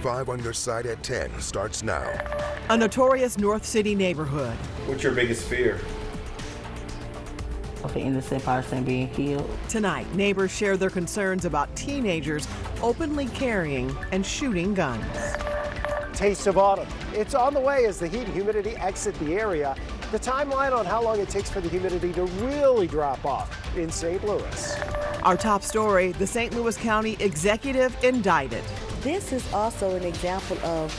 5 on your side at 10 starts now. A notorious North City neighborhood. What's your biggest fear? Of an innocent person being killed. Tonight, neighbors share their concerns about teenagers openly carrying and shooting guns. Taste of autumn. It's on the way as the heat and humidity exit the area. The timeline on how long it takes for the humidity to really drop off in St. Louis. Our top story, the St. Louis County executive indicted. This is also an example of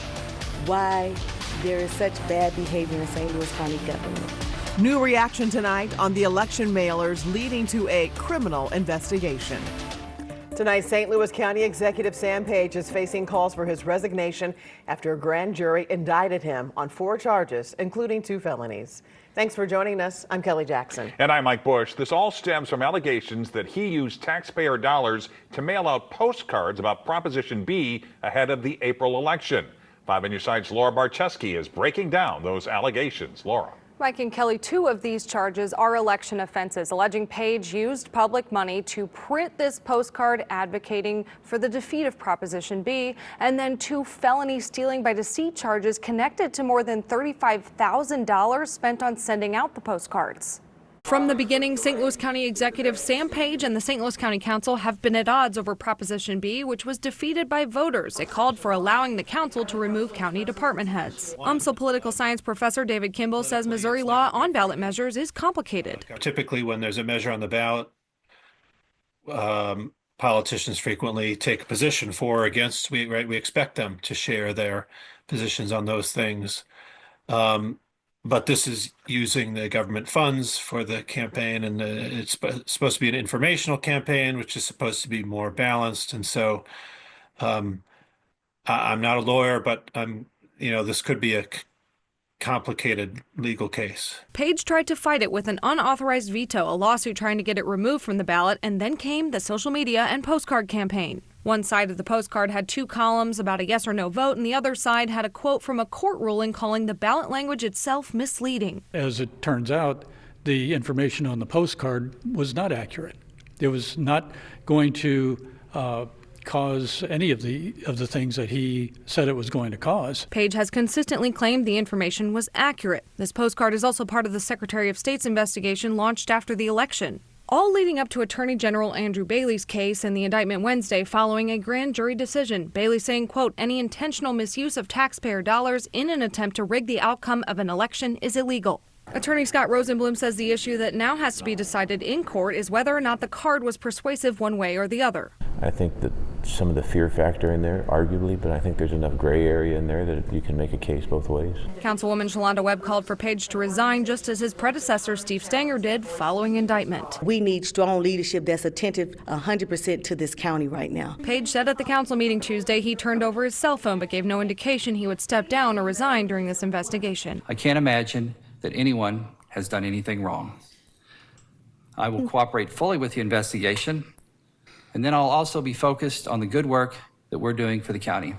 why there is such bad behavior in St. Louis County government. New reaction tonight on the election mailers leading to a criminal investigation. Tonight, St. Louis County Executive Sam Page is facing calls for his resignation after a grand jury indicted him on 4 charges, including 2 felonies. Thanks for joining us. I'm Kelly Jackson. And I'm Mike Bush. This all stems from allegations that he used taxpayer dollars to mail out postcards about Proposition B ahead of the April election. 5 on your side's Laura Barcheski is breaking down those allegations. Laura. Mike and Kelly, 2 of these charges are election offenses, alleging Page used public money to print this postcard advocating for the defeat of Proposition B, and then 2 felony stealing by deceit charges connected to more than $35,000 spent on sending out the postcards. From the beginning, St. Louis County Executive Sam Page and the St. Louis County Council have been at odds over Proposition B, which was defeated by voters. It called for allowing the council to remove county department heads. UMSL political science professor David Kimball says Missouri law on ballot measures is complicated. Typically, when there's a measure on the ballot, politicians frequently take a position for or against. We expect them to share their positions on those things. But this is using the government funds for the campaign, and it's supposed to be an informational campaign, which is supposed to be more balanced. And so I'm not a lawyer, but this could be a complicated legal case. Page tried to fight it with an unauthorized veto, a lawsuit trying to get it removed from the ballot, and then came the social media and postcard campaign. One side of the postcard had 2 columns about a yes or no vote, and the other side had a quote from a court ruling calling the ballot language itself misleading. As it turns out, the information on the postcard was not accurate. It was not going to cause any of the things that he said it was going to cause. Page has consistently claimed the information was accurate. This postcard is also part of the Secretary of State's investigation launched after the election, all leading up to Attorney General Andrew Bailey's case and the indictment Wednesday following a grand jury decision. Bailey saying, quote, any intentional misuse of taxpayer dollars in an attempt to rig the outcome of an election is illegal. Attorney Scott Rosenblum says the issue that now has to be decided in court is whether or not the card was persuasive one way or the other. I think that some of the fear factor in there, arguably, but I think there's enough gray area in there that you can make a case both ways. Councilwoman Shalonda Webb called for Page to resign just as his predecessor Steve Stenger did following indictment. We need strong leadership that's attentive 100% to this county right now. Page said at the council meeting Tuesday he turned over his cell phone but gave no indication he would step down or resign during this investigation. I can't imagine that anyone has done anything wrong. I will cooperate fully with the investigation, and then I'll also be focused on the good work that we're doing for the county.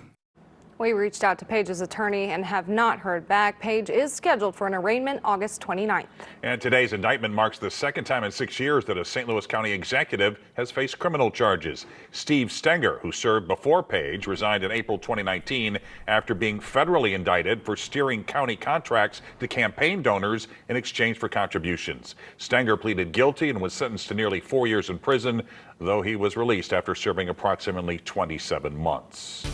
We reached out to Page's attorney and have not heard back. Page is scheduled for an arraignment August 29th. And today's indictment marks the 2nd time in 6 years that a St. Louis County executive has faced criminal charges. Steve Stenger, who served before Page, resigned in April 2019 after being federally indicted for steering county contracts to campaign donors in exchange for contributions. Stenger pleaded guilty and was sentenced to nearly 4 years in prison, though he was released after serving approximately 27 months.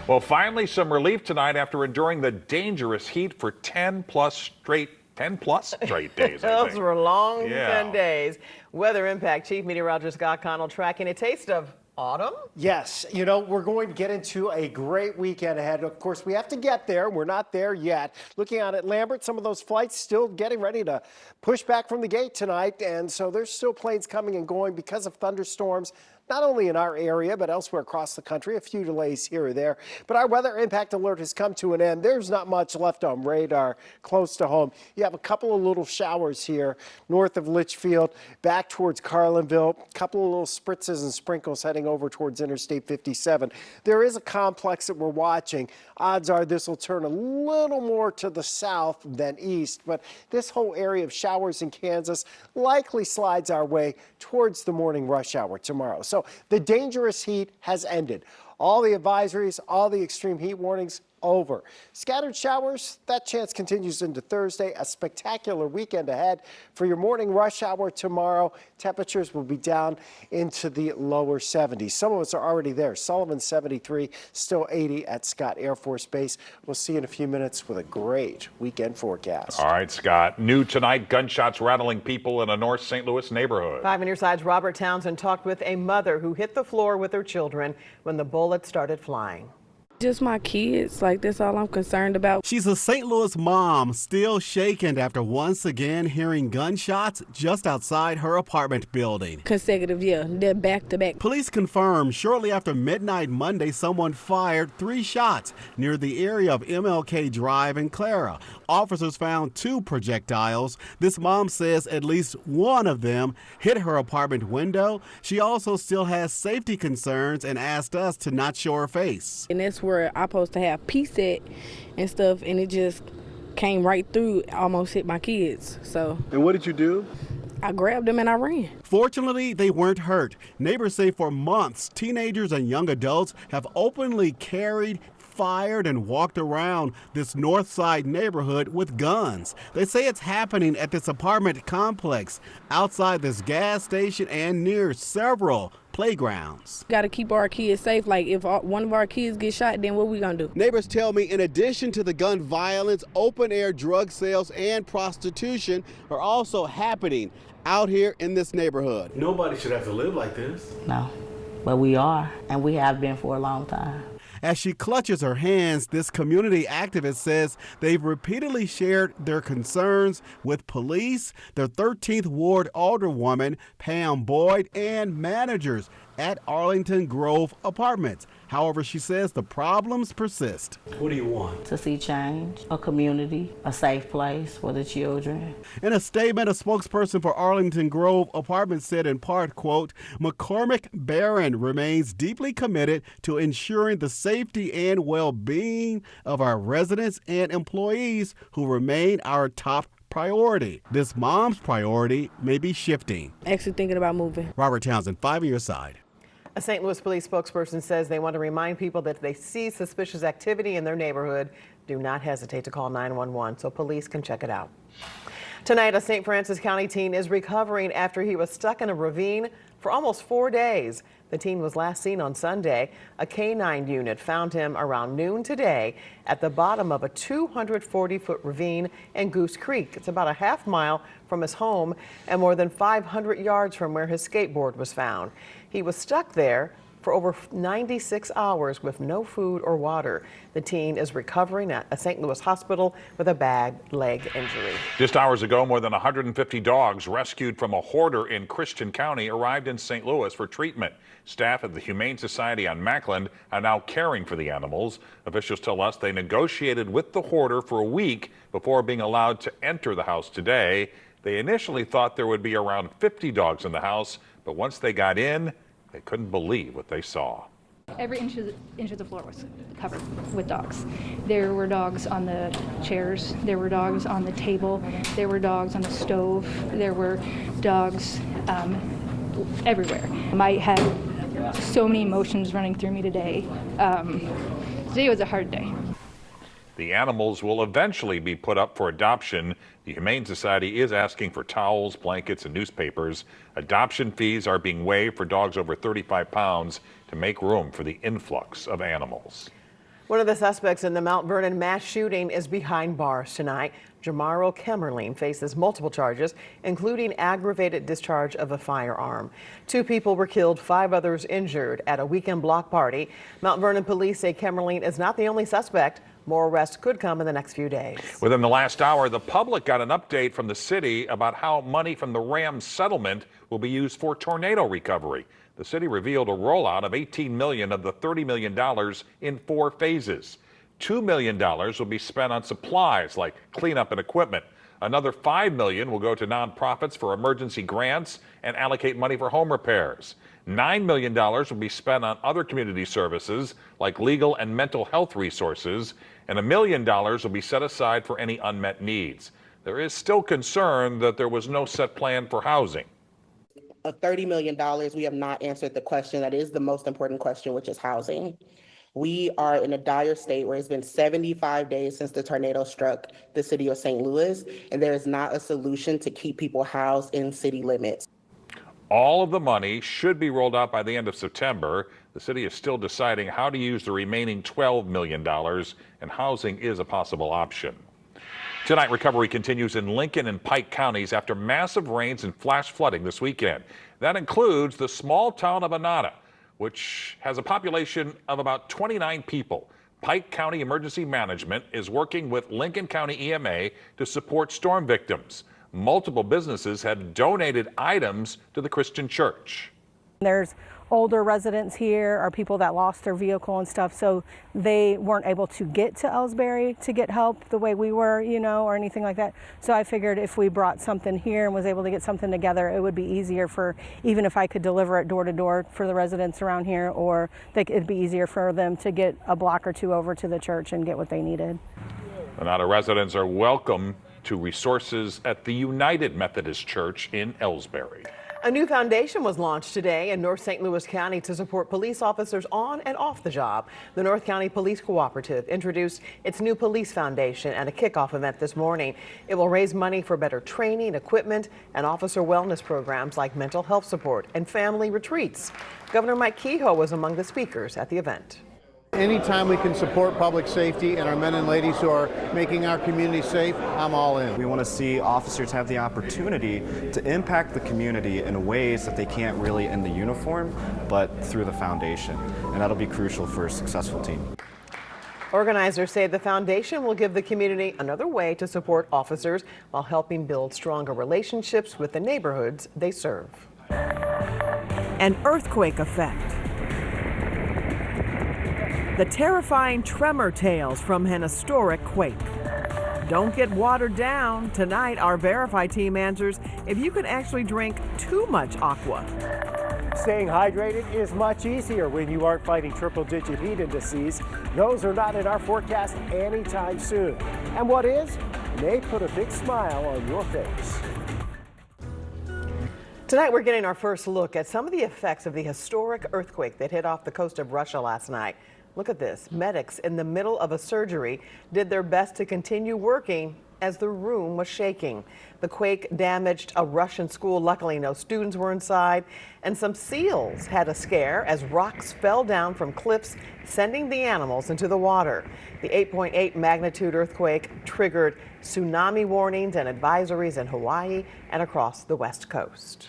Well, finally, some relief tonight after enduring the dangerous heat for 10 plus straight days. Those were long 10 days. Weather Impact Chief Meteorologist Scott Connell tracking a taste of autumn. Yes, we're going to get into a great weekend ahead. Of course, we have to get there. We're not there yet. Looking out at Lambert, some of those flights still getting ready to push back from the gate tonight. And so there's still planes coming and going because of thunderstorms, not only in our area, but elsewhere across the country. A few delays here or there. But our weather impact alert has come to an end. There's not much left on radar close to home. You have a couple of little showers here north of Litchfield, back towards Carlinville. A couple of little spritzes and sprinkles heading over towards Interstate 57. There is a complex that we're watching. Odds are this will turn a little more to the south than east, but this whole area of showers in Kansas likely slides our way towards the morning rush hour tomorrow. So the dangerous heat has ended. All the advisories, all the extreme heat warnings over. Scattered showers, that chance continues into Thursday. A spectacular weekend ahead for your morning rush hour tomorrow. Temperatures will be down into the lower 70s. Some of us are already there. Sullivan 73, still 80 at Scott Air Force Base. We'll see you in a few minutes with a great weekend forecast. All right, Scott. New tonight, gunshots rattling people in a North St. Louis neighborhood. 5 on your side's Robert Townsend talked with a mother who hit the floor with her children when the bullets started flying. Just my kids, like that's all I'm concerned about. She's a St. Louis mom, still shaken after once again hearing gunshots just outside her apartment building. Consecutive, yeah, they're back to back. Police confirmed shortly after midnight Monday, someone fired 3 shots near the area of MLK Drive in Clara. Officers found 2 projectiles. This mom says at least one of them hit her apartment window. She also still has safety concerns and asked us to not show her face. And that's where I'm supposed to have peace at and stuff, and it just came right through, almost hit my kids. So. And what did you do? I grabbed them and I ran. Fortunately, they weren't hurt. Neighbors say for months, teenagers and young adults have openly carried, fired, and walked around this North Side neighborhood with guns. They say it's happening at this apartment complex, outside this gas station, and near several playgrounds. Got to keep our kids safe. Like if one of our kids gets shot, then what we gonna do? Neighbors tell me in addition to the gun violence, open air drug sales and prostitution are also happening out here in this neighborhood. Nobody should have to live like this. No, but we are, and we have been for a long time. As she clutches her hands, this community activist says they've repeatedly shared their concerns with police, their 13th Ward Alderwoman, Pam Boyd, and managers at Arlington Grove Apartments. However, she says the problems persist. What do you want? To see change, a community, a safe place for the children. In a statement, a spokesperson for Arlington Grove Apartments said in part, quote, McCormick Barron remains deeply committed to ensuring the safety and well-being of our residents and employees who remain our top priority. This mom's priority may be shifting. Actually thinking about moving. Robert Townsend, 5 on your side. A St. Louis police spokesperson says they want to remind people that if they see suspicious activity in their neighborhood, do not hesitate to call 911 so police can check it out. Tonight, a St. Francis County teen is recovering after he was stuck in a ravine for almost 4 days. The teen was last seen on Sunday. A K-9 unit found him around noon today at the bottom of a 240-foot ravine in Goose Creek. It's about a half mile from his home and more than 500 yards from where his skateboard was found. He was stuck there for over 96 hours with no food or water. The teen is recovering at a St. Louis hospital with a bad leg injury. Just hours ago, more than 150 dogs rescued from a hoarder in Christian County arrived in St. Louis for treatment. Staff at the Humane Society on Mackland are now caring for the animals. Officials tell us they negotiated with the hoarder for a week before being allowed to enter the house today. They initially thought there would be around 50 dogs in the house, but once they got in, they couldn't believe what they saw. Every inch of the floor was covered with dogs. There were dogs on the chairs, there were dogs on the table, there were dogs on the stove, there were dogs everywhere. I had so many emotions running through me today. Today was a hard day. The animals will eventually be put up for adoption. The Humane Society is asking for towels, blankets, and newspapers. Adoption fees are being waived for dogs over 35 pounds to make room for the influx of animals. One of the suspects in the Mount Vernon mass shooting is behind bars tonight. Jamaro Kemmerling faces multiple charges, including aggravated discharge of a firearm. 2 people were killed, 5 others injured at a weekend block party. Mount Vernon police say Kemmerling is not the only suspect. More arrests could come in the next few days. Within the last hour, the public got an update from the city about how money from the Rams settlement will be used for tornado recovery. The city revealed a rollout of $18 million of the $30 million in 4 phases. $2 million will be spent on supplies like cleanup and equipment. Another $5 million will go to nonprofits for emergency grants and allocate money for home repairs. $9 million will be spent on other community services like legal and mental health resources, and $1 million will be set aside for any unmet needs. There is still concern that there was no set plan for housing. Of $30 million, we have not answered the question that is the most important question, which is housing. We are in a dire state where it's been 75 days since the tornado struck the city of St. Louis, and there is not a solution to keep people housed in city limits. All of the money should be rolled out by the end of September. The city is still deciding how to use the remaining $12 million, and housing is a possible option. Tonight, recovery continues in Lincoln and Pike counties after massive rains and flash flooding this weekend. That includes the small town of Anata, which has a population of about 29 people. Pike County Emergency Management is working with Lincoln County EMA to support storm victims. Multiple businesses have donated items to the Christian church. There's older residents here or people that lost their vehicle and stuff, so they weren't able to get to Ellsbury to get help the way we were, or anything like that. So I figured if we brought something here and was able to get something together, it would be easier for, even if I could deliver it door to door for the residents around here, or it'd be easier for them to get a block or two over to the church and get what they needed. Anata residents are welcome to resources at the United Methodist Church in Ellsbury. A new foundation was launched today in North St. Louis County to support police officers on and off the job. The North County Police Cooperative introduced its new police foundation at a kickoff event this morning. It will raise money for better training, equipment, and officer wellness programs like mental health support and family retreats. Governor Mike Kehoe was among the speakers at the event. Anytime we can support public safety and our men and ladies who are making our community safe, I'm all in. We want to see officers have the opportunity to impact the community in ways that they can't really in the uniform, but through the foundation. And that'll be crucial for a successful team. Organizers say the foundation will give the community another way to support officers while helping build stronger relationships with the neighborhoods they serve. An earthquake effect. The terrifying tremor tales from an historic quake. Don't get watered down. Tonight, our Verify team answers if you can actually drink too much aqua. Staying hydrated is much easier when you aren't fighting triple-digit heat indices. Those are not in our forecast anytime soon. And what is may put a big smile on your face. Tonight, we're getting our first look at some of the effects of the historic earthquake that hit off the coast of Russia last night. Look at this. Medics in the middle of a surgery did their best to continue working as the room was shaking. The quake damaged a Russian school. Luckily, no students were inside. And some seals had a scare as rocks fell down from cliffs, sending the animals into the water. The 8.8 magnitude earthquake triggered tsunami warnings and advisories in Hawaii and across the West Coast.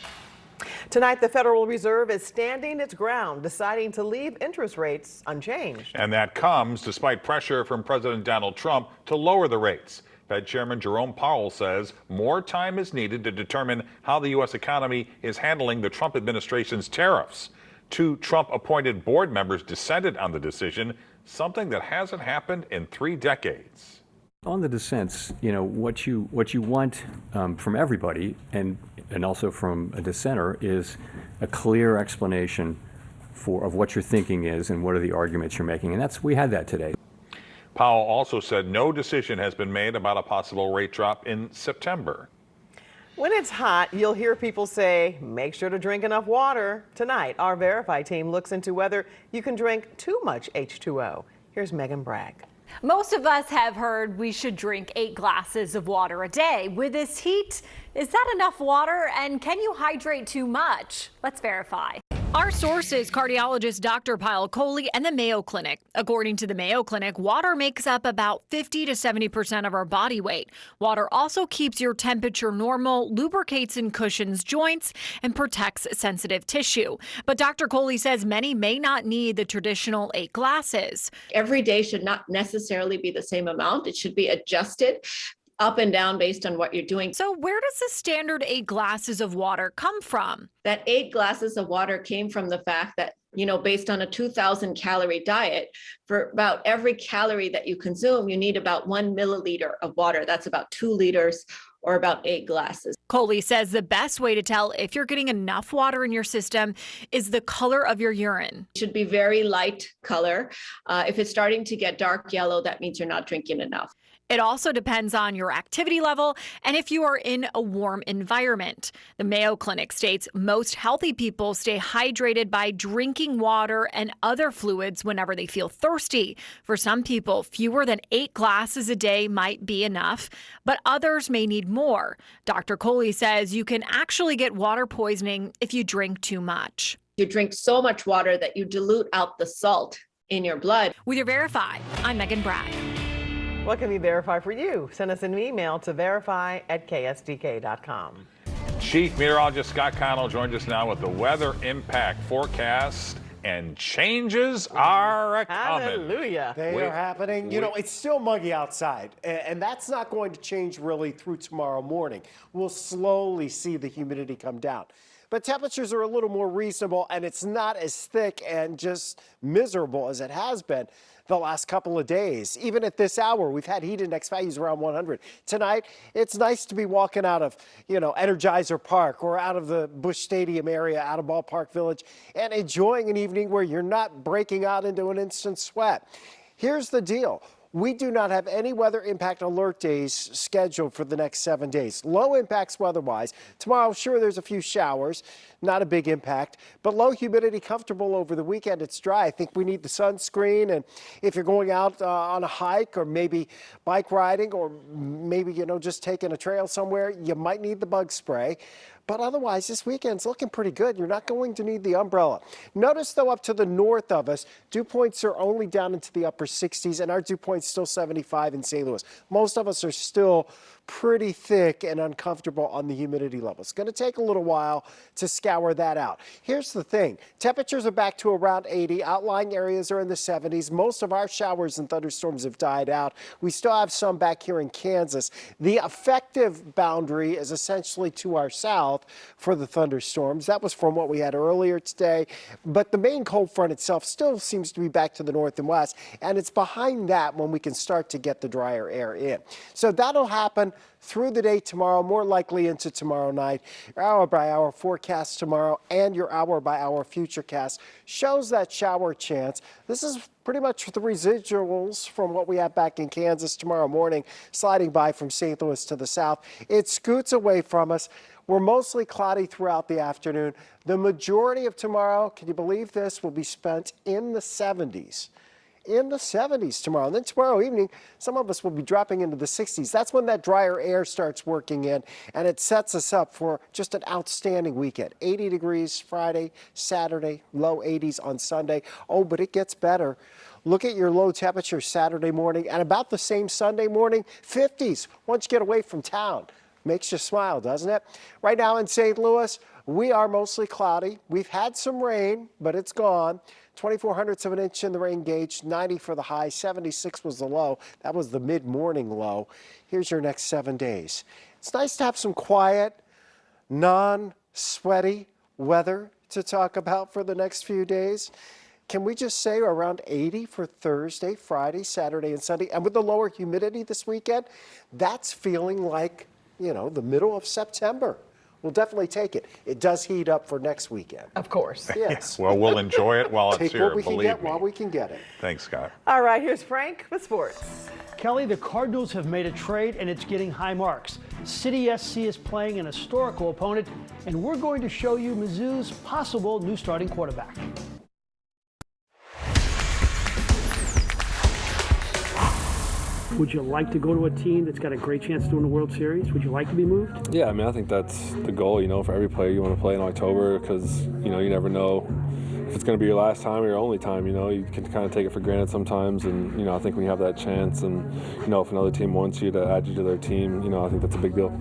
Tonight, the Federal Reserve is standing its ground, deciding to leave interest rates unchanged. And that comes despite pressure from President Donald Trump to lower the rates. Fed Chairman Jerome Powell says more time is needed to determine how the U.S. economy is handling the Trump administration's tariffs. 2 Trump-appointed board members dissented on the decision, something that hasn't happened in 3 decades. On the dissents, what you want from everybody and also from a dissenter is a clear explanation of what your thinking is and what are the arguments you're making. And we had that today. Powell also said no decision has been made about a possible rate drop in September. When it's hot, you'll hear people say, make sure to drink enough water. Tonight, our Verify team looks into whether you can drink too much H2O. Here's Megan Bragg. Most of us have heard we should drink 8 glasses of water a day. With this heat, is that enough water? And can you hydrate too much? Let's verify. Our source is cardiologist Dr. Pyle Coley and the Mayo Clinic. According to the Mayo Clinic, water makes up about 50 to 70% of our body weight. Water also keeps your temperature normal, lubricates and cushions joints, and protects sensitive tissue. But Dr. Coley says many may not need the traditional 8 glasses. Every day should not necessarily be the same amount. It should be adjusted up and down based on what you're doing. So where does the standard 8 glasses of water come from? That 8 glasses of water came from the fact that, based on a 2,000 calorie diet, for about every calorie that you consume, you need about 1 milliliter of water. That's about 2 liters or about 8 glasses. Coley says the best way to tell if you're getting enough water in your system is the color of your urine. It should be very light color. If it's starting to get dark yellow, that means you're not drinking enough. It also depends on your activity level and if you are in a warm environment. The Mayo Clinic states most healthy people stay hydrated by drinking water and other fluids whenever they feel thirsty. For some people, fewer than 8 glasses a day might be enough, but others may need more. Dr. Coley says you can actually get water poisoning if you drink too much. You drink so much water that you dilute out the salt in your blood. With your Verify, I'm Megan Bragg. What can we verify for you? Send us an email to verify@ksdk.com. Chief Meteorologist Scott Connell joins us now with the weather impact forecast, and changes are coming. Hallelujah. They are happening. You know, it's still muggy outside, and that's not going to change really through tomorrow morning. We'll slowly see the humidity come down. But temperatures are a little more reasonable, and it's not as thick and just miserable as it has been the last couple of days. Even at this hour, we've had heat index values around 100. Tonight, it's nice to be walking out of, Energizer Park or out of the Busch Stadium area, out of Ballpark Village, and enjoying an evening where you're not breaking out into an instant sweat. Here's the deal. We do not have any weather impact alert days scheduled for the next 7 days. Low impacts weather-wise. Tomorrow, sure, there's a few showers, not a big impact, but low humidity, comfortable over the weekend. It's dry. I think we need the sunscreen, and if you're going out on a hike or maybe bike riding or maybe, just taking a trail somewhere, you might need the bug spray. But otherwise, this weekend's looking pretty good. You're not going to need the umbrella. Notice, though, up to the north of us, dew points are only down into the upper 60s, and our dew point's still 75 in St. Louis. Most of us are still pretty thick and uncomfortable on the humidity level. It's going to take a little while to scour that out. Here's the thing. Temperatures are back to around 80. Outlying areas are in the 70s. Most of our showers and thunderstorms have died out. We still have some back here in Kansas. The effective boundary is essentially to our south for the thunderstorms. That was from what we had earlier today. But the main cold front itself still seems to be back to the north and west. And it's behind that when we can start to get the drier air in. So that'll happen through the day tomorrow, more likely into tomorrow night. Your hour-by-hour forecast tomorrow and your hour-by-hour futurecast shows that shower chance. This is pretty much the residuals from what we have back in Kansas tomorrow morning, sliding by from St. Louis to the south. It scoots away from us. We're mostly cloudy throughout the afternoon. The majority of tomorrow, can you believe this, will be spent in the 70s. In the 70s tomorrow. And then tomorrow evening, some of us will be dropping into the 60s. That's when that drier air starts working in, and it sets us up for just an outstanding weekend. 80 degrees Friday, Saturday, low 80s on Sunday. Oh, but it gets better. Look at your low temperature Saturday morning, and about the same Sunday morning, 50s once you get away from town. Makes you smile, doesn't it? Right now in St. Louis, we are mostly cloudy. We've had some rain, but it's gone. 0.24 of an inch in the rain gauge, 90 for the high, 76 was the low. That was the mid-morning low. Here's your next 7 days. It's nice to have some quiet, non-sweaty weather to talk about for the next few days. Can we just say around 80 for Thursday, Friday, Saturday, and Sunday? And with the lower humidity this weekend, that's feeling like, the middle of September. We'll definitely take it. It does heat up for next weekend. Of course. Yes. Well, we'll enjoy it while it's Take here, what we can believe get me. while we can get it. Thanks, Scott. All right, here's Frank with sports. Kelly, the Cardinals have made a trade and it's getting high marks. City SC is playing an historical opponent, and we're going to show you Mizzou's possible new starting quarterback. Would you like to go to a team that's got a great chance to win the World Series? Would you like to be moved? Yeah, I think that's the goal, for every player you want to play in October, because, you never know if it's going to be your last time or your only time. You can kind of take it for granted sometimes, and, I think when you have that chance and, if another team wants you to add you to their team, I think that's a big deal.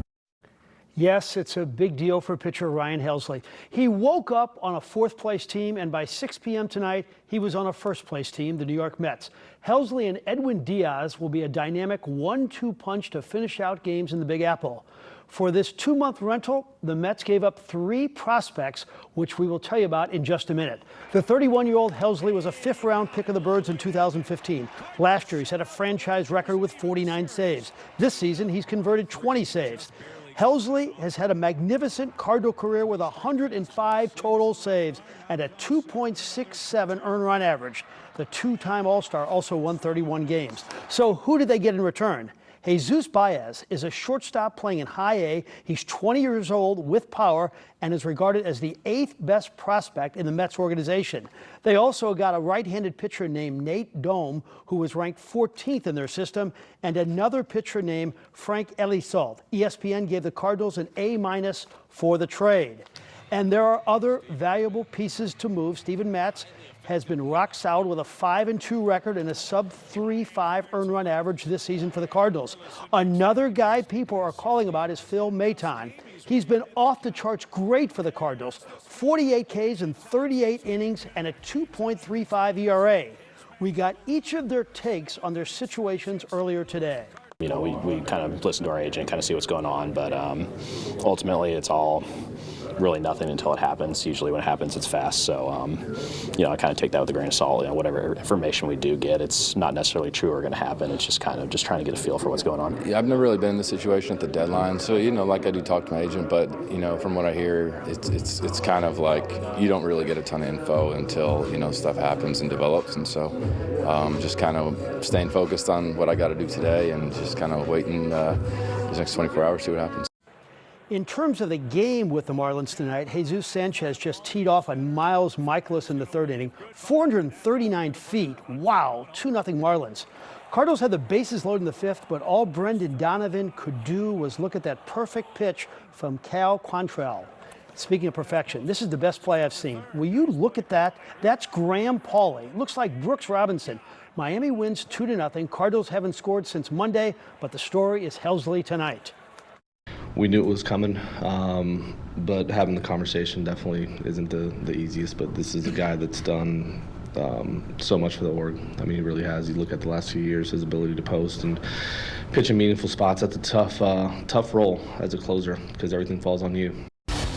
Yes, it's a big deal for pitcher Ryan Helsley. He woke up on a fourth-place team, and by 6 p.m. tonight, he was on a first-place team, the New York Mets. Helsley and Edwin Diaz will be a dynamic 1-2 punch to finish out games in the Big Apple. For this 2-month rental, the Mets gave up 3 prospects, which we will tell you about in just a minute. The 31-year-old Helsley was a 5th-round pick of the Birds in 2015. Last year, he set a franchise record with 49 saves. This season, he's converted 20 saves. Helsley has had a magnificent Cardinal career with 105 total saves and a 2.67 earned run average. The 2-time All-Star also won 31 games. So who did they get in return? Jesus Baez is a shortstop playing in High A. He's 20 years old with power and is regarded as the 8th best prospect in the Mets organization. They also got a right-handed pitcher named Nate Dome, who was ranked 14th in their system, and another pitcher named Frank Elisalt. ESPN gave the Cardinals an A- for the trade. And there are other valuable pieces to move. Steven Matz has been rock solid with a 5-2 record and a sub-3.5 earned run average this season for the Cardinals. Another guy people are calling about is Phil Maton. He's been off the charts great for the Cardinals, 48 Ks in 38 innings and a 2.35 ERA. We got each of their takes on their situations earlier today. You know, we kind of listen to our agent, kind of see what's going on, but ultimately it's all really nothing until it happens. Usually when it happens, it's fast. So, you know, I kind of take that with a grain of salt. You know, whatever information we do get, it's not necessarily true or going to happen. It's just kind of just trying to get a feel for what's going on. Yeah, I've never really been in this situation at the deadline. So, you know, like I do talk to my agent, but, you know, from what I hear, it's kind of like you don't really get a ton of info until, you know, stuff happens and develops. And so just kind of staying focused on what I got to do today and just kind of waiting these next 24 hours, see what happens. In terms of the game with the Marlins tonight, Jesus Sanchez just teed off on Miles Michaelis in the 3rd inning, 439 feet. Wow, 2-0 Marlins. Cardinals had the bases loaded in the 5th, but all Brendan Donovan could do was look at that perfect pitch from Cal Quantrill. Speaking of perfection, this is the best play I've seen. Will you look at that? That's Graham Pauley. Looks like Brooks Robinson. Miami wins 2-0. Cardinals haven't scored since Monday, but the story is Helsley tonight. We knew it was coming, but having the conversation definitely isn't the easiest. But this is a guy that's done so much for the org. I mean, he really has. You look at the last few years, his ability to post and pitch in meaningful spots. That's a tough role as a closer because everything falls on you.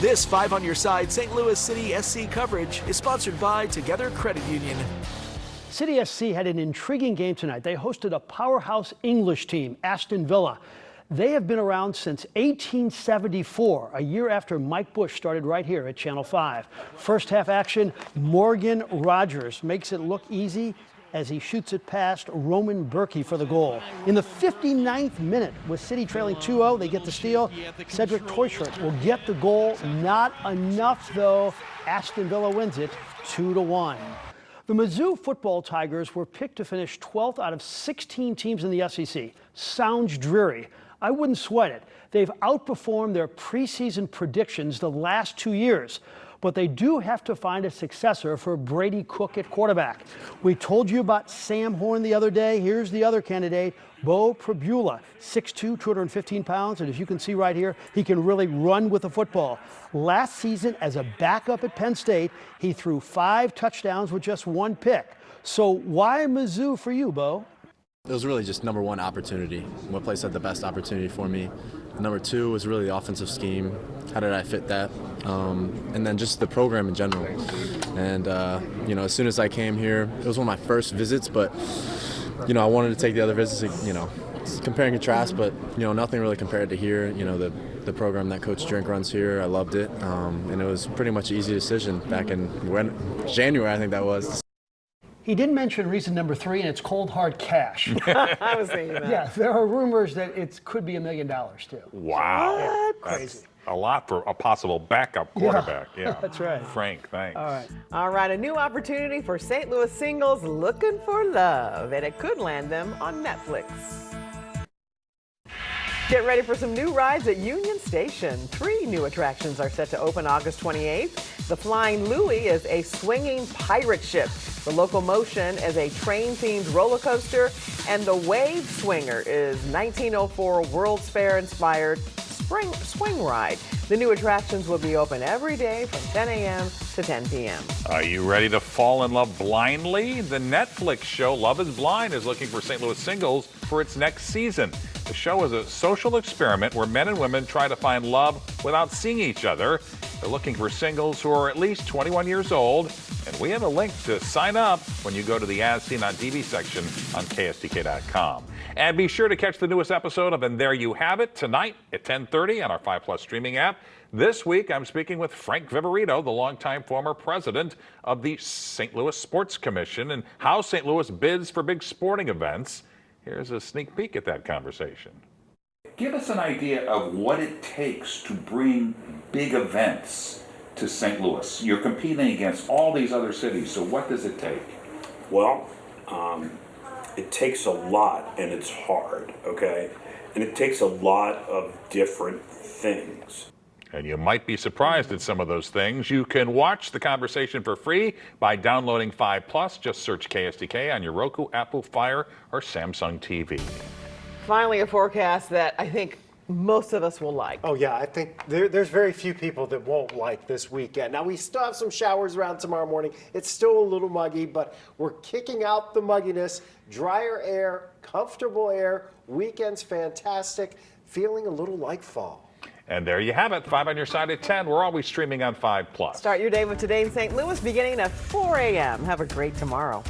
This 5 on Your Side St. Louis City SC coverage is sponsored by Together Credit Union. City SC had an intriguing game tonight. They hosted a powerhouse English team, Aston Villa. They have been around since 1874, a year after Mike Bush started right here at Channel 5. First half action, Morgan Rogers makes it look easy as he shoots it past Roman Berkey for the goal. In the 59th minute, with City trailing 2-0, they get the steal. Cedric Toyshirt will get the goal. Not enough, though. Aston Villa wins it 2-1. The Mizzou football Tigers were picked to finish 12th out of 16 teams in the SEC. Sounds dreary. I wouldn't sweat it. They've outperformed their preseason predictions the last 2 years, but they do have to find a successor for Brady Cook at quarterback. We told you about Sam Horn the other day. Here's the other candidate, Bo Pribula, 6'2", 215 pounds, and as you can see right here, he can really run with the football. Last season, as a backup at Penn State, he threw 5 touchdowns with just 1 pick. So why Mizzou for you, Bo? It was really just number 1 opportunity. What place had the best opportunity for me? Number 2 was really the offensive scheme. How did I fit that? And then just the program in general. And, you know, as soon as I came here, it was one of my first visits, but, you know, I wanted to take the other visits, you know, compare and contrast, but, you know, nothing really compared to here. You know, the program that Coach Drink runs here, I loved it. And it was pretty much an easy decision back in January, I think that was. He did mention reason number 3, and it's cold, hard cash. I was thinking that. Yeah, there are rumors that it could be $1 million, too. Wow. Yeah, That's crazy. a lot for a possible backup quarterback. Yeah, that's right. Frank, thanks. All right, a new opportunity for St. Louis singles looking for love, and it could land them on Netflix. Get ready for some new rides at Union Station. 3 new attractions are set to open August 28th. The Flying Louie is a swinging pirate ship. The Locomotion is a train-themed roller coaster. And the Wave Swinger is 1904 World's Fair-inspired swing ride. The new attractions will be open every day from 10 a.m. to 10 p.m. Are you ready to fall in love blindly? The Netflix show Love is Blind is looking for St. Louis singles for its next season. The show is a social experiment where men and women try to find love without seeing each other. They're looking for singles who are at least 21 years old, and we have a link to sign up when you go to the As Seen on TV section on KSDK.com. And be sure to catch the newest episode of And There You Have It tonight at 10:30 on our 5+ streaming app. This week, I'm speaking with Frank Viverito, the longtime former president of the St. Louis Sports Commission, and how St. Louis bids for big sporting events. Here's a sneak peek at that conversation. Give us an idea of what it takes to bring big events to St. Louis. You're competing against all these other cities, so what does it take? Well, it takes a lot, and it's hard, okay? And it takes a lot of different things. And you might be surprised at some of those things. You can watch the conversation for free by downloading 5+. Just search KSDK on your Roku, Apple Fire, or Samsung TV. Finally, a forecast that I think most of us will like. Oh, yeah, I think there's very few people that won't like this weekend. Now, we still have some showers around tomorrow morning. It's still a little muggy, but we're kicking out the mugginess. Drier air, comfortable air, weekend's fantastic, feeling a little like fall. And there you have it, 5 on your side at 10. We're always streaming on 5+. Start your day with Today in St. Louis beginning at 4 a.m. Have a great tomorrow.